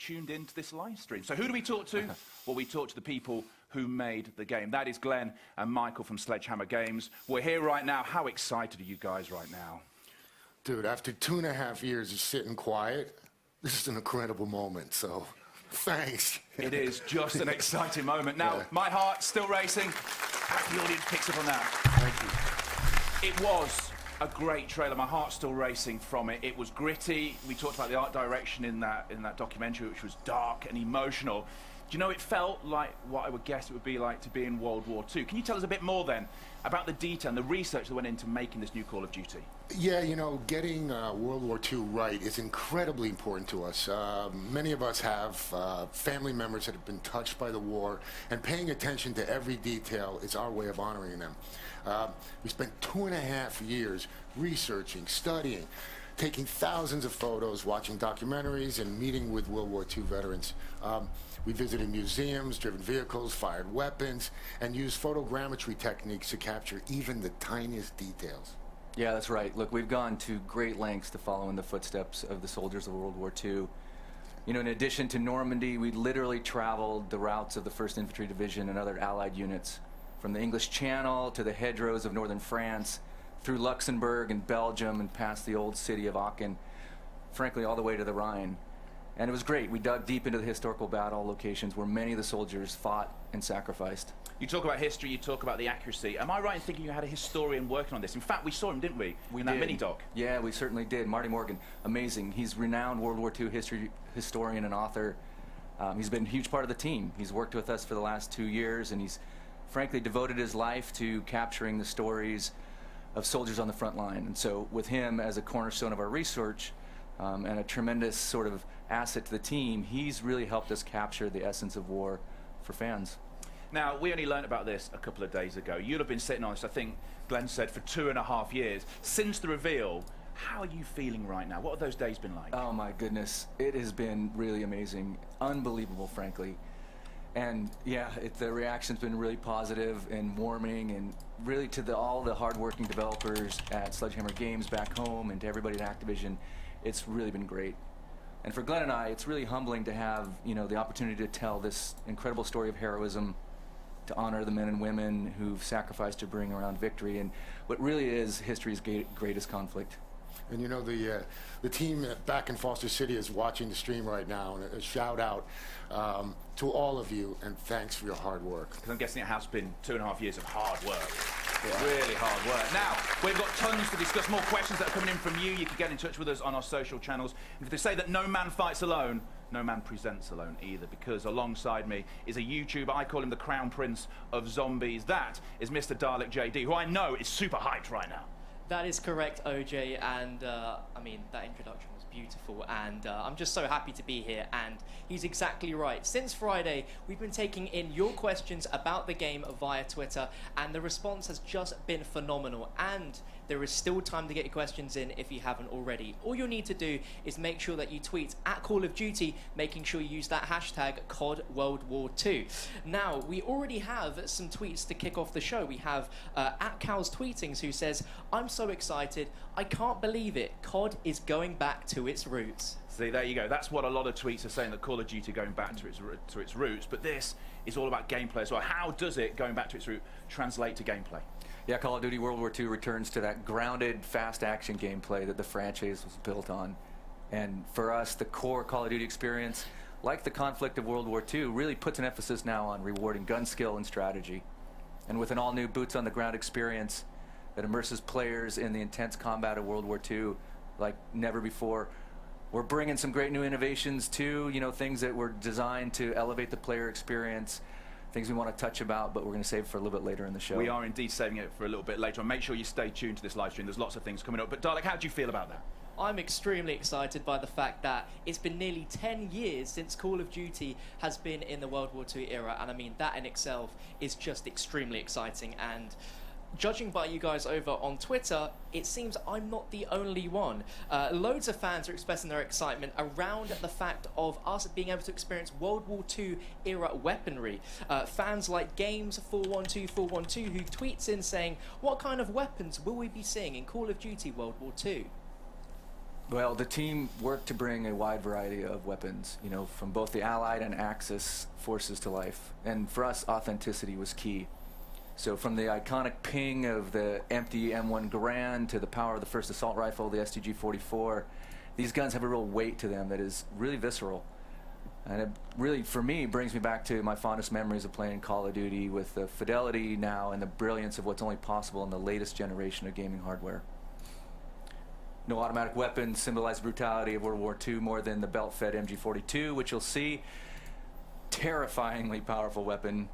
tuned into this live stream. So who do we talk to? Well, we talk to the people who made the game. That is Glenn and Michael from Sledgehammer Games. We're here right now. How excited are you guys right now? Dude, after 2.5 years of sitting quiet, this is an incredible moment, so thanks. It is just an exciting moment. Now, my heart's still racing. The audience picks up on that. Thank you. It was a great trailer. My heart's still racing from it. It was gritty. We talked about the art direction in that documentary, which was dark and emotional. Do you know, it felt like what I would guess it would be like to be in World War II. Can you tell us a bit more then about the detail and the research that went into making this new Call of Duty? Yeah, you know, getting World War II right is incredibly important to us. Many of us have family members that have been touched by the war, and paying attention to every detail is our way of honoring them. We spent 2.5 years researching, studying, taking thousands of photos, watching documentaries, and meeting with World War II veterans. We visited museums, driven vehicles, fired weapons, and used photogrammetry techniques to capture even the tiniest details. Yeah, that's right. Look, we've gone to great lengths to follow in the footsteps of the soldiers of World War II. You know, in addition to Normandy, we literally traveled the routes of the 1st Infantry Division and other Allied units, from the English Channel to the hedgerows of northern France, through Luxembourg and Belgium and past the old city of Aachen, frankly, all the way to the Rhine. And it was great. We dug deep into the historical battle locations where many of the soldiers fought and sacrificed. You talk about history, you talk about the accuracy. Am I right in thinking you had a historian working on this? In fact, we saw him, didn't we? In that mini-doc. Yeah, we certainly did. Marty Morgan, amazing. He's renowned World War II historian and author. He's been a huge part of the team. He's worked with us for the last 2 years, and he's frankly devoted his life to capturing the stories of soldiers on the front line. And so with him as a cornerstone of our research, and a tremendous sort of asset to the team, he's really helped us capture the essence of war for fans. Now, we only learned about this a couple of days ago. You'll have been sitting on this, I think Glenn said, for 2.5 years. Since the reveal, how are you feeling right now? What have those days been like? Oh my goodness, it has been really amazing, unbelievable, frankly. And yeah, the reaction's been really positive and warming, and really to all the hardworking developers at Sledgehammer Games back home and to everybody at Activision, it's really been great. And for Glenn and I, it's really humbling to have, you know, the opportunity to tell this incredible story of heroism, to honor the men and women who've sacrificed to bring around victory, and what really is history's greatest conflict. And you know, the team back in Foster City is watching the stream right now, and a shout out to all of you, and thanks for your hard work. Because I'm guessing it has been 2.5 years of hard work. Yeah. Really hard work. Now, we've got tons to discuss, more questions that are coming in from you. You can get in touch with us on our social channels. And if they say that no man fights alone, no man presents alone either, because alongside me is a YouTuber. I call him the Crown Prince of Zombies. That is Mr. Dalek JD, who I know is super hyped right now. That is correct, OJ, and I mean, that introduction was beautiful, and I'm just so happy to be here, and he's exactly right. Since Friday, we've been taking in your questions about the game via Twitter, and the response has just been phenomenal, and there is still time to get your questions in if you haven't already. All you'll need to do is make sure that you tweet at Call of Duty, making sure you use that hashtag COD World War II. Now, we already have some tweets to kick off the show. We have at Cal's Tweetings, who says, "I'm so excited, I can't believe it. COD is going back to its roots." See, there you go. That's what a lot of tweets are saying, that Call of Duty going back to its roots. But this is all about gameplay as well. How does it, going back to its root, translate to gameplay? Yeah, Call of Duty World War II returns to that grounded, fast action gameplay that the franchise was built on. And for us, the core Call of Duty experience, like the conflict of World War II, really puts an emphasis now on rewarding gun skill and strategy. And with an all-new boots-on-the-ground experience that immerses players in the intense combat of World War II like never before, we're bringing some great new innovations too, you know, things that were designed to elevate the player experience, things we want to touch about, but we're going to save for a little bit later in the show. We are indeed saving it for a little bit later on. Make sure you stay tuned to this live stream. There's lots of things coming up. But Dalek, how do you feel about that? I'm extremely excited by the fact that it's been nearly 10 years since Call of Duty has been in the World War II era, and I mean, that in itself is just extremely exciting. And judging by you guys over on Twitter, it seems I'm not the only one. Loads of fans are expressing their excitement around the fact of us being able to experience World War II era weaponry. Fans like Games412412 who tweets in saying, "What kind of weapons will we be seeing in Call of Duty World War II?" Well, the team worked to bring a wide variety of weapons, you know, from both the Allied and Axis forces to life. And for us, authenticity was key. So from the iconic ping of the empty M1 Garand to the power of the first assault rifle, the STG-44, these guns have a real weight to them that is really visceral. And it really, for me, brings me back to my fondest memories of playing Call of Duty with the fidelity now and the brilliance of what's only possible in the latest generation of gaming hardware. No automatic weapons symbolize brutality of World War II more than the belt-fed MG42, which you'll see. Terrifyingly powerful weapon.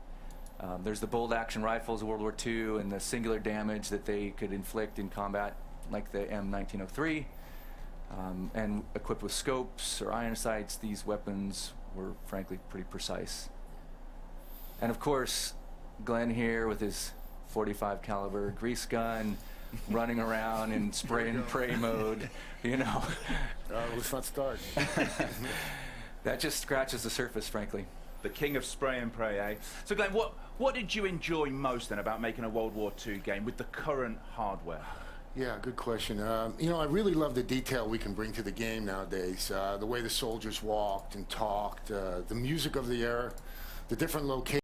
There's the bolt action rifles of World War II and the singular damage that they could inflict in combat, like the M1903. And equipped with scopes or iron sights, these weapons were frankly pretty precise. And of course, Glenn here with his .45 caliber grease gun, running around in spray and pray mode, you know. Let's not start. That just scratches the surface, frankly. The king of spray and pray, eh? So Glenn, what did you enjoy most then about making a World War II game with the current hardware? Yeah, good question. You know, I really love the detail we can bring to the game nowadays. The way the soldiers walked and talked, the music of the era, the different locations.